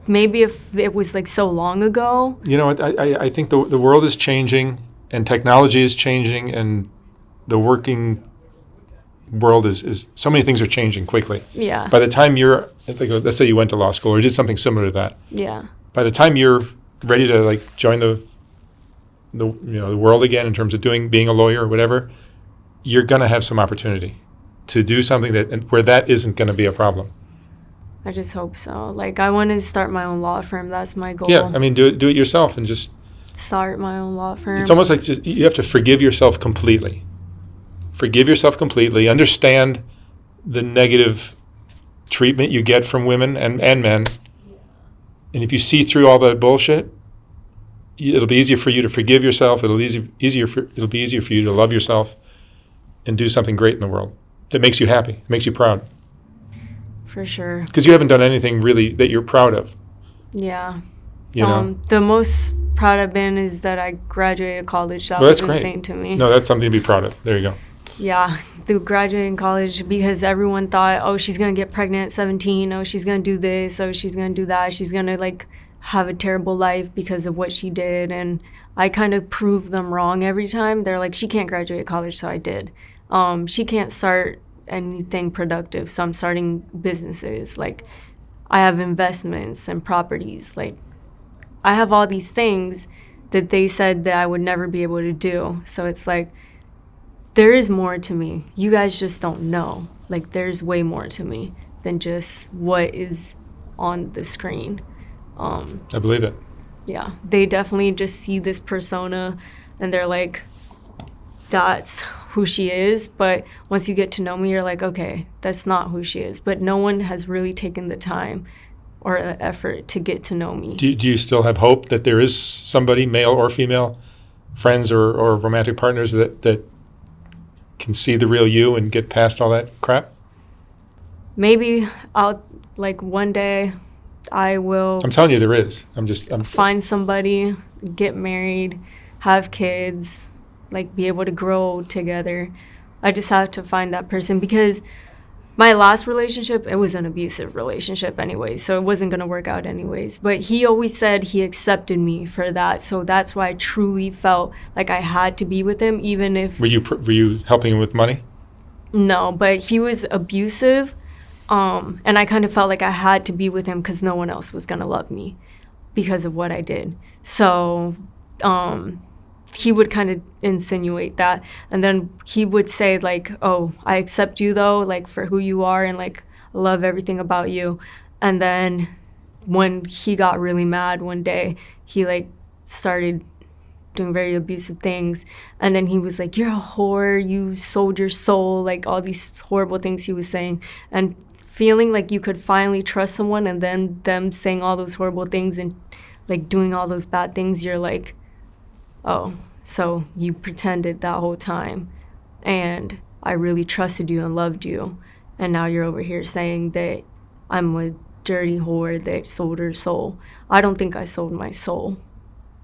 [SPEAKER 1] maybe if it was, like, so long ago.
[SPEAKER 2] You know what? I think the world is changing, and technology is changing, and the working world is so many things are changing quickly.
[SPEAKER 1] Yeah.
[SPEAKER 2] By the time you're, like, let's say you went to law school or did something similar to that,
[SPEAKER 1] Yeah.
[SPEAKER 2] by the time you're ready to like join the world again in terms of being a lawyer or whatever, you're going to have some opportunity to do something where that isn't going to be a problem.
[SPEAKER 1] I just hope so. Like, I want to start my own law firm. That's my goal.
[SPEAKER 2] Yeah, I mean, do it yourself and just.
[SPEAKER 1] Start my own law firm.
[SPEAKER 2] It's almost like you have to forgive yourself completely. Forgive yourself completely. Understand the negative treatment you get from women and men. And if you see through all that bullshit, it'll be easier for you to forgive yourself. It'll be easier for you to love yourself and do something great in the world that makes you happy, makes you proud.
[SPEAKER 1] For sure.
[SPEAKER 2] Because you haven't done anything really that you're proud of.
[SPEAKER 1] Yeah.
[SPEAKER 2] You know?
[SPEAKER 1] The most proud I've been is that I graduated college. That
[SPEAKER 2] Well,
[SPEAKER 1] was
[SPEAKER 2] that's great.
[SPEAKER 1] insane to me.
[SPEAKER 2] No, that's something to be proud of. There you go.
[SPEAKER 1] Yeah, through graduating college, because everyone thought, oh, she's going to get pregnant at 17. Oh, she's going to do this. Oh, she's going to do that. She's going to, like, have a terrible life because of what she did. And I kind of proved them wrong every time. They're like, she can't graduate college, so I did. She can't start anything productive, so I'm starting businesses. Like, I have investments and properties. Like, I have all these things that they said that I would never be able to do. So it's like, there is more to me. You guys just don't know. Like, there's way more to me than just what is on the screen.
[SPEAKER 2] I believe it.
[SPEAKER 1] Yeah, they definitely just see this persona and they're like, that's who she is. But once you get to know me, you're like, okay, that's not who she is. But no one has really taken the time or the effort to get to know me.
[SPEAKER 2] Do you still have hope that there is somebody, male or female, friends or romantic partners that can see the real you and get past all that crap?
[SPEAKER 1] Maybe I'll, like, one day I will
[SPEAKER 2] I'm telling you there is. I'm
[SPEAKER 1] find somebody, get married, have kids, like, be able to grow together. I just have to find that person, because my last relationship, it was an abusive relationship anyway, so it wasn't going to work out anyways. But he always said he accepted me for that, so that's why I truly felt like I had to be with him, even if...
[SPEAKER 2] Were you helping him with money?
[SPEAKER 1] No, but he was abusive, and I kind of felt like I had to be with him because no one else was going to love me because of what I did. So he would kind of insinuate that, and then he would say, like, oh, I accept you though, like, for who you are, and, like, I love everything about you. And then when he got really mad one day, he like started doing very abusive things. And then he was like, you're a whore, you sold your soul, like all these horrible things he was saying. And feeling like you could finally trust someone, and then them saying all those horrible things and like doing all those bad things, you're like, oh, so you pretended that whole time, and I really trusted you and loved you, and now you're over here saying that I'm a dirty whore that sold her soul. I don't think I sold my soul.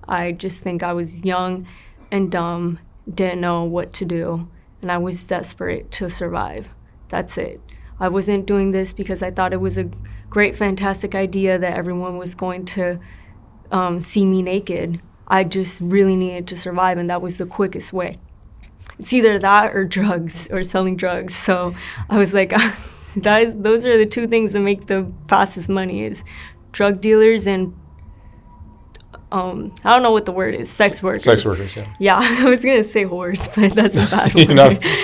[SPEAKER 1] I just think I was young and dumb, didn't know what to do, and I was desperate to survive. That's it. I wasn't doing this because I thought it was a great, fantastic idea that everyone was going to see me naked. I just really needed to survive, and that was the quickest way. It's either that or drugs, or selling drugs. So I was like, those are the two things that make the fastest money, is drug dealers and I don't know what the word is, sex workers.
[SPEAKER 2] Sex workers, yeah.
[SPEAKER 1] Yeah, I was going to say whores, but that's a bad word.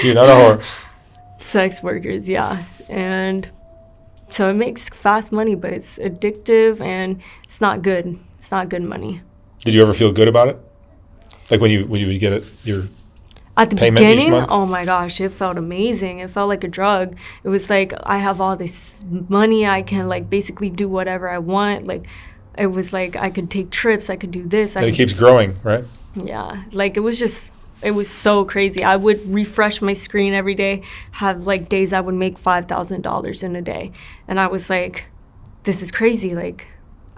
[SPEAKER 2] You're not a whore.
[SPEAKER 1] Sex workers, yeah. And so it makes fast money, but it's addictive and it's not good. It's not good money.
[SPEAKER 2] Did you ever feel good about it? Like when you would get your
[SPEAKER 1] at the
[SPEAKER 2] payment each
[SPEAKER 1] beginning,
[SPEAKER 2] month?
[SPEAKER 1] oh my gosh, it felt amazing. It felt like a drug. It was like I have all this money. I can like basically do whatever I want. Like it was like I could take trips. I could do this.
[SPEAKER 2] And it keeps growing, right?
[SPEAKER 1] Yeah, like it was so crazy. I would refresh my screen every day, have like days I would make $5,000 in a day. And I was like, this is crazy. Like,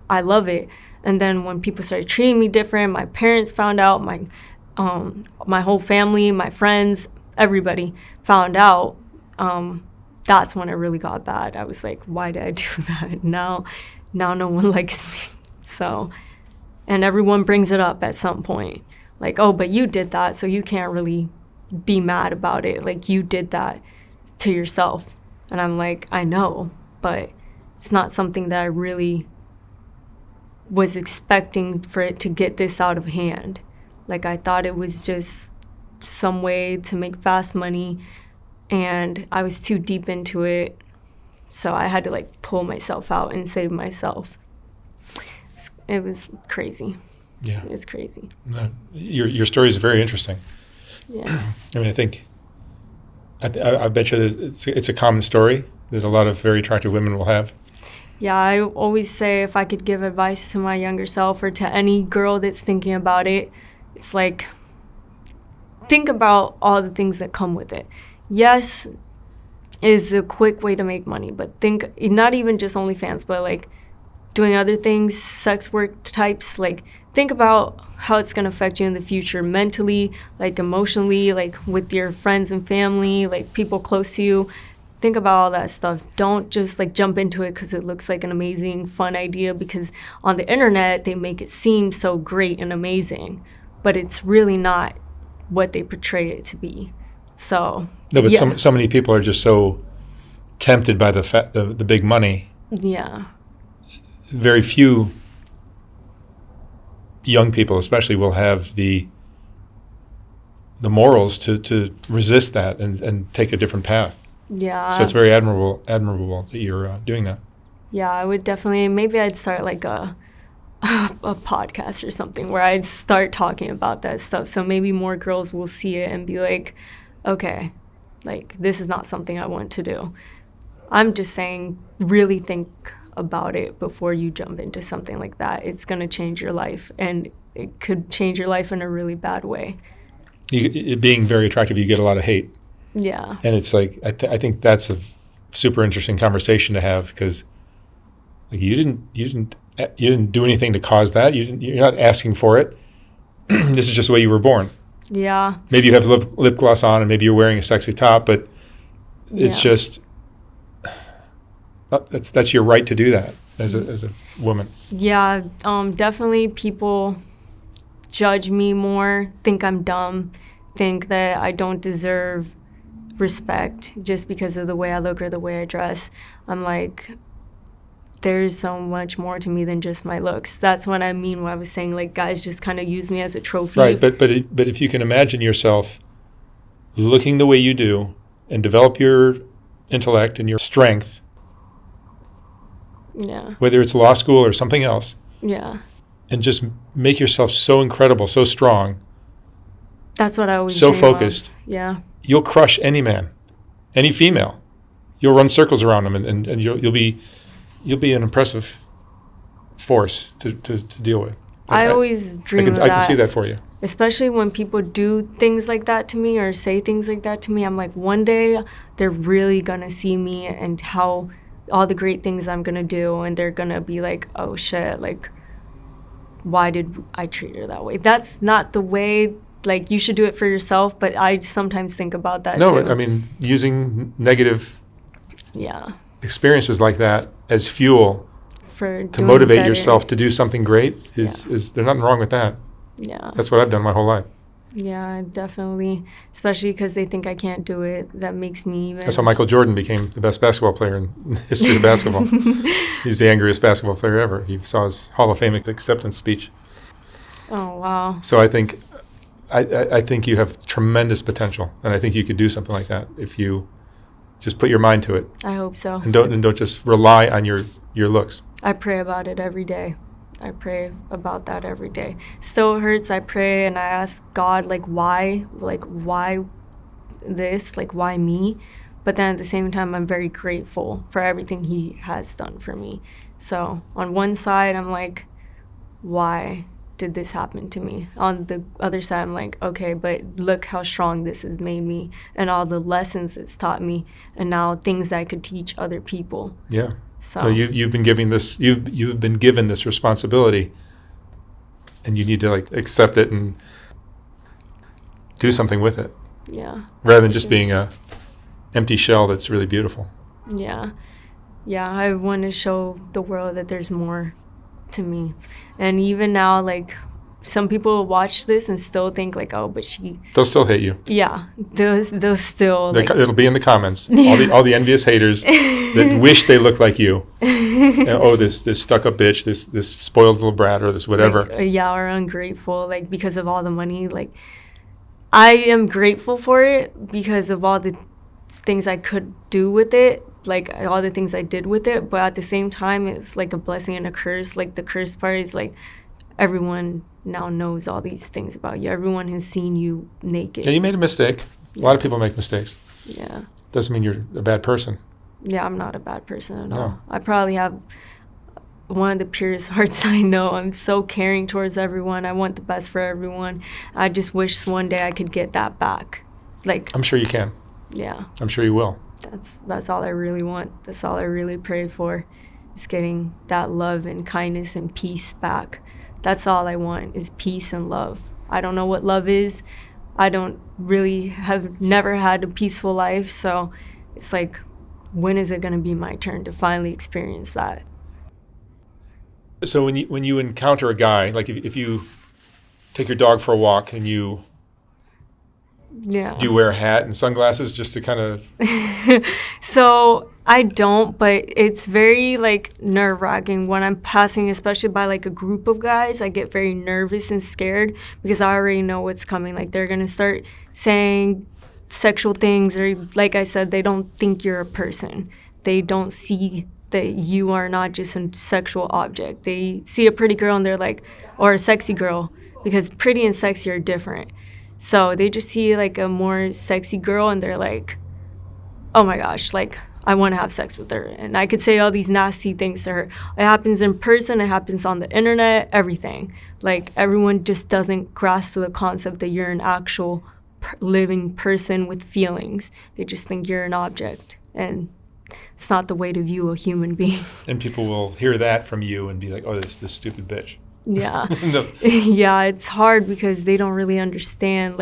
[SPEAKER 1] I love it. And then when people started treating me different, my parents found out, my whole family, my friends, everybody found out. That's when it really got bad. I was like, why did I do that? Now no one likes me. So, and everyone brings it up at some point. Like, oh, but you did that, so you can't really be mad about it. Like, you did that to yourself. And I'm like, I know, but it's not something that I really was expecting for it to get this out of hand. Like, I thought it was just some way to make fast money, and I was too deep into it. So I had to, like, pull myself out and save myself. It was crazy.
[SPEAKER 2] Yeah.
[SPEAKER 1] It's crazy.
[SPEAKER 2] No, your story is very interesting.
[SPEAKER 1] Yeah.
[SPEAKER 2] I mean, I bet you it's a common story that a lot of very attractive women will have.
[SPEAKER 1] Yeah, I always say if I could give advice to my younger self or to any girl that's thinking about it, it's like, think about all the things that come with it. Yes, is a quick way to make money, but think, not even just OnlyFans, but like doing other things, sex work types, like think about how it's going to affect you in the future mentally, like emotionally, like with your friends and family, like people close to you. Think about all that stuff. Don't just like jump into it because it looks like an amazing, fun idea, because on the internet, they make it seem so great and amazing, but it's really not what they portray it to be. So,
[SPEAKER 2] no, but
[SPEAKER 1] yeah.
[SPEAKER 2] so many people are just so tempted by the big money.
[SPEAKER 1] Yeah.
[SPEAKER 2] Very few young people, especially, will have the morals to resist that and take a different path.
[SPEAKER 1] Yeah.
[SPEAKER 2] So it's very admirable that you're doing that.
[SPEAKER 1] Yeah, I would definitely. Maybe I'd start like a podcast or something where I'd start talking about that stuff. So maybe more girls will see it and be like, okay, like this is not something I want to do. I'm just saying, really think about it before you jump into something like that. It's going to change your life, and it could change your life in a really bad way.
[SPEAKER 2] It being very attractive, you get a lot of hate.
[SPEAKER 1] Yeah.
[SPEAKER 2] And it's like, I think that's a super interesting conversation to have, because like you didn't do anything to cause that. You're not asking for it. This is just the way you were born.
[SPEAKER 1] Yeah.
[SPEAKER 2] Maybe you have lip gloss on, and maybe you're wearing a sexy top, but it's just that's your right to do that as a woman.
[SPEAKER 1] Yeah. Definitely people judge me more, think I'm dumb, think that I don't deserve respect just because of the way I look or the way I dress. I'm like, there's so much more to me than just my looks. That's what I mean when I was saying like guys just kind of use me as a trophy.
[SPEAKER 2] Right, but if you can imagine yourself looking the way you do and develop your intellect and your strength,
[SPEAKER 1] Yeah.
[SPEAKER 2] whether it's law school or something else,
[SPEAKER 1] Yeah.
[SPEAKER 2] and just make yourself so incredible, so strong,
[SPEAKER 1] That's what I always
[SPEAKER 2] so
[SPEAKER 1] dream
[SPEAKER 2] focused.
[SPEAKER 1] of. Yeah.
[SPEAKER 2] You'll crush any man, any female. You'll run circles around them, and you'll be an impressive force to deal with.
[SPEAKER 1] I always dream of that.
[SPEAKER 2] I can see that for you.
[SPEAKER 1] Especially when people do things like that to me or say things like that to me. I'm like, one day they're really going to see me and how all the great things I'm going to do. And they're going to be like, oh, shit, like, why did I treat her that way? That's not the way. Like, you should do it for yourself. But I sometimes think about that,
[SPEAKER 2] No,
[SPEAKER 1] too.
[SPEAKER 2] I mean, using negative
[SPEAKER 1] Yeah.
[SPEAKER 2] experiences like that as fuel
[SPEAKER 1] For
[SPEAKER 2] to
[SPEAKER 1] doing
[SPEAKER 2] motivate
[SPEAKER 1] better.
[SPEAKER 2] yourself to do something great is there's nothing wrong with that.
[SPEAKER 1] Yeah.
[SPEAKER 2] That's what I've done my whole life.
[SPEAKER 1] Yeah, definitely. Especially because they think I can't do it. That makes me even.
[SPEAKER 2] That's how Michael Jordan became the best basketball player in the history of basketball. He's the angriest basketball player ever. You saw his Hall of Fame acceptance speech.
[SPEAKER 1] Oh, wow.
[SPEAKER 2] So I think you have tremendous potential, and I think you could do something like that if you just put your mind to it.
[SPEAKER 1] I hope so.
[SPEAKER 2] And don't just rely on your looks.
[SPEAKER 1] I pray about it every day. I pray about that every day. Still hurts. I pray and I ask God, why this? Like, why me? But then at the same time, I'm very grateful for everything He has done for me. So on one side, I'm like, why did this happen to me? On the other side, I'm like, okay, but look how strong this has made me and all the lessons it's taught me, and now things that I could teach other people.
[SPEAKER 2] Yeah.
[SPEAKER 1] So
[SPEAKER 2] No, you've been given this responsibility, and you need to accept it and do something with it,
[SPEAKER 1] yeah.
[SPEAKER 2] rather than just being a empty shell that's really beautiful.
[SPEAKER 1] Yeah. Yeah, I want to show the world that there's more to me. And even now, some people will watch this and still think oh, but she...
[SPEAKER 2] They'll still hate you.
[SPEAKER 1] Yeah, they'll still...
[SPEAKER 2] It'll be in the comments. All the envious haters that wish they looked like you. And, oh, this stuck-up bitch, this spoiled little brat, or this whatever.
[SPEAKER 1] Or ungrateful, because of all the money. I am grateful for it because of all the things I could do with it. All the things I did with it. But at the same time, it's a blessing and a curse. The curse part is everyone now knows all these things about you. Everyone has seen you naked.
[SPEAKER 2] Yeah, you made a mistake. A lot of people make mistakes.
[SPEAKER 1] Yeah.
[SPEAKER 2] Doesn't mean you're a bad person.
[SPEAKER 1] Yeah, I'm not a bad person at
[SPEAKER 2] No.
[SPEAKER 1] all. I probably have one of the purest hearts I know. I'm so caring towards everyone. I want the best for everyone. I just wish one day I could get that back.
[SPEAKER 2] I'm sure you can.
[SPEAKER 1] Yeah.
[SPEAKER 2] I'm sure you will.
[SPEAKER 1] That's all I really want. That's all I really pray for, is getting that love and kindness and peace back. That's all I want, is peace and love. I don't know what love is. I don't really have never had a peaceful life, so it's when is it going to be my turn to finally experience that?
[SPEAKER 2] So when you encounter a guy, if you take your dog for a walk and you
[SPEAKER 1] Yeah.
[SPEAKER 2] do you wear a hat and sunglasses just to kind of...
[SPEAKER 1] So I don't, but it's very nerve-wracking when I'm passing, especially by a group of guys. I get very nervous and scared because I already know what's coming. They're gonna start saying sexual things, or like I said, they don't think you're a person. They don't see that you are not just a sexual object. They see a pretty girl and they're or a sexy girl, because pretty and sexy are different. So they just see a more sexy girl and they're oh my gosh, I want to have sex with her. And I could say all these nasty things to her. It happens in person, it happens on the internet, everything. Everyone just doesn't grasp the concept that you're an actual living person with feelings. They just think you're an object. And it's not the way to view a human being.
[SPEAKER 2] And people will hear that from you and be oh, this stupid bitch.
[SPEAKER 1] Yeah.
[SPEAKER 2] No.
[SPEAKER 1] Yeah, it's hard because they don't really understand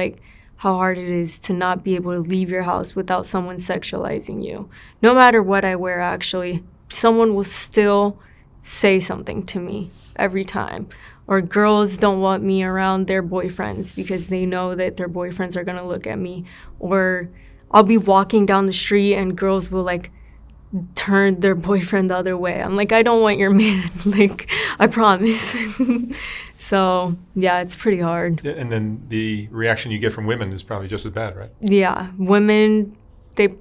[SPEAKER 1] how hard it is to not be able to leave your house without someone sexualizing you. No matter what I wear, actually, someone will still say something to me every time. Or girls don't want me around their boyfriends because they know that their boyfriends are going to look at me. Or I'll be walking down the street and girls will turn their boyfriend the other way. I'm I don't want your man. I promise. So, yeah, it's pretty hard.
[SPEAKER 2] And then the reaction you get from women is probably just as bad, right?
[SPEAKER 1] Yeah, women, they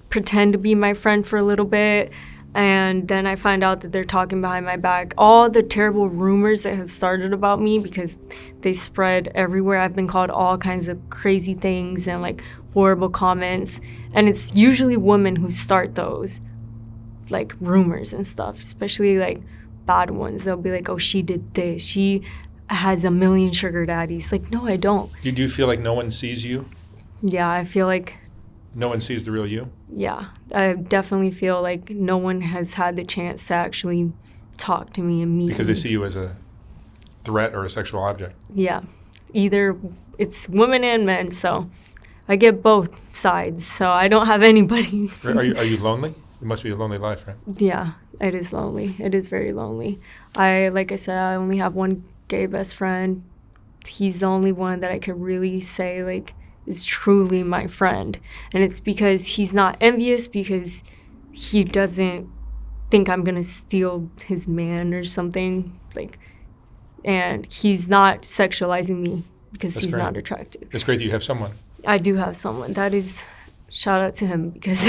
[SPEAKER 1] pretend to be my friend for a little bit. And then I find out that they're talking behind my back. All the terrible rumors that have started about me, because they spread everywhere. I've been called all kinds of crazy things and like horrible comments. And it's usually women who start those like rumors and stuff, especially like bad ones. They'll be like, oh, she did this. She has a million sugar daddies. Like, no, I don't.
[SPEAKER 2] Do you feel like no one sees you?
[SPEAKER 1] Yeah, I feel like,
[SPEAKER 2] No one sees the real you?
[SPEAKER 1] yeah, I definitely feel like no one has had the chance to actually talk to me and meet
[SPEAKER 2] Because
[SPEAKER 1] me.
[SPEAKER 2] they see you as a threat or a sexual object.
[SPEAKER 1] Yeah, either it's women and men, so I get both sides, so I don't have anybody.
[SPEAKER 2] Are you lonely? It must be a lonely life, right?
[SPEAKER 1] Yeah, it is lonely. It is very lonely. Like I said, I only have one gay best friend. He's the only one that I could really say like is truly my friend. And it's because he's not envious, because he doesn't think I'm gonna steal his man or something. Like, and he's not sexualizing me because
[SPEAKER 2] That's
[SPEAKER 1] he's
[SPEAKER 2] great.
[SPEAKER 1] not attractive.
[SPEAKER 2] It's great that you have someone.
[SPEAKER 1] I do have someone. That is, shout out to him, because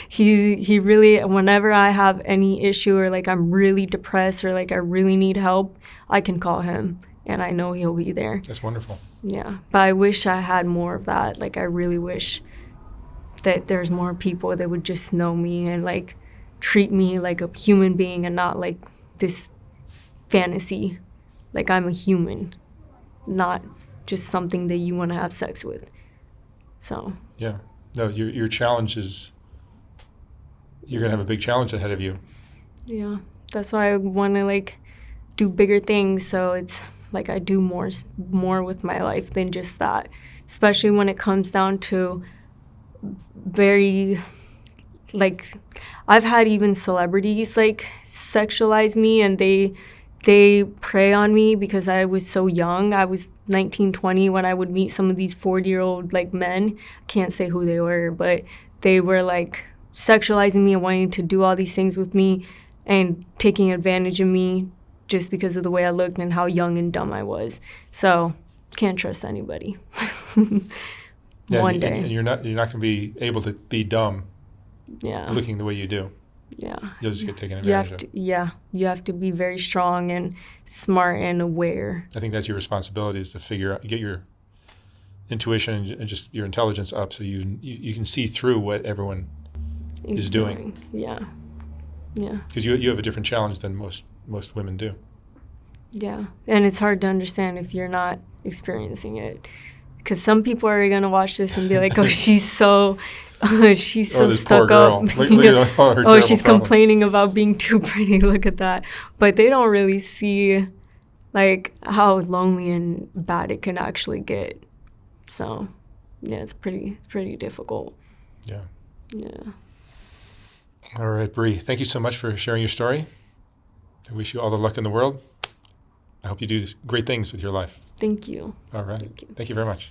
[SPEAKER 1] he really, whenever I have any issue or like I'm really depressed or like I really need help, I can call him and I know he'll be there.
[SPEAKER 2] That's wonderful.
[SPEAKER 1] Yeah, but I wish I had more of that. Like, I really wish that there's more people that would just know me and like treat me like a human being and not like this fantasy. Like, I'm a human, not just something that you want to have sex with. So
[SPEAKER 2] Yeah. No, your challenge is, you're going to have a big challenge ahead of you.
[SPEAKER 1] yeah, that's why I want to like do bigger things. So it's like I do more with my life than just that, especially when it comes down to very, like, I've had even celebrities like sexualize me, and they prey on me because I was so young. I was 19, 20 when I would meet some of these 40-year-old like men. I can't say who they were, but they were like sexualizing me and wanting to do all these things with me and taking advantage of me just because of the way I looked and how young and dumb I was. So can't trust anybody.
[SPEAKER 2] Yeah,
[SPEAKER 1] One
[SPEAKER 2] and
[SPEAKER 1] day.
[SPEAKER 2] you're not going to be able to be dumb
[SPEAKER 1] Yeah.
[SPEAKER 2] looking the way you do.
[SPEAKER 1] Yeah.
[SPEAKER 2] You'll just get taken
[SPEAKER 1] You
[SPEAKER 2] advantage
[SPEAKER 1] have
[SPEAKER 2] of.
[SPEAKER 1] to, yeah, you have to be very strong and smart and aware.
[SPEAKER 2] I think that's your responsibility, is to figure out, get your intuition and just your intelligence up, so you can see through what everyone is doing.
[SPEAKER 1] Yeah. Yeah.
[SPEAKER 2] Because you have a different challenge than most women do.
[SPEAKER 1] Yeah. And it's hard to understand if you're not experiencing it. Because some people are going to watch this and be like, oh, she's so
[SPEAKER 2] this
[SPEAKER 1] stuck
[SPEAKER 2] poor girl.
[SPEAKER 1] up.
[SPEAKER 2] Look at all her
[SPEAKER 1] Oh,
[SPEAKER 2] terrible
[SPEAKER 1] she's
[SPEAKER 2] problems.
[SPEAKER 1] complaining about being too pretty. Look at that. But they don't really see like how lonely and bad it can actually get. So, yeah, it's pretty difficult.
[SPEAKER 2] Yeah.
[SPEAKER 1] Yeah.
[SPEAKER 2] All right, Bri, thank you so much for sharing your story. I wish you all the luck in the world. I hope you do great things with your life.
[SPEAKER 1] Thank you.
[SPEAKER 2] All right.
[SPEAKER 1] Thank you.
[SPEAKER 2] Thank you very much.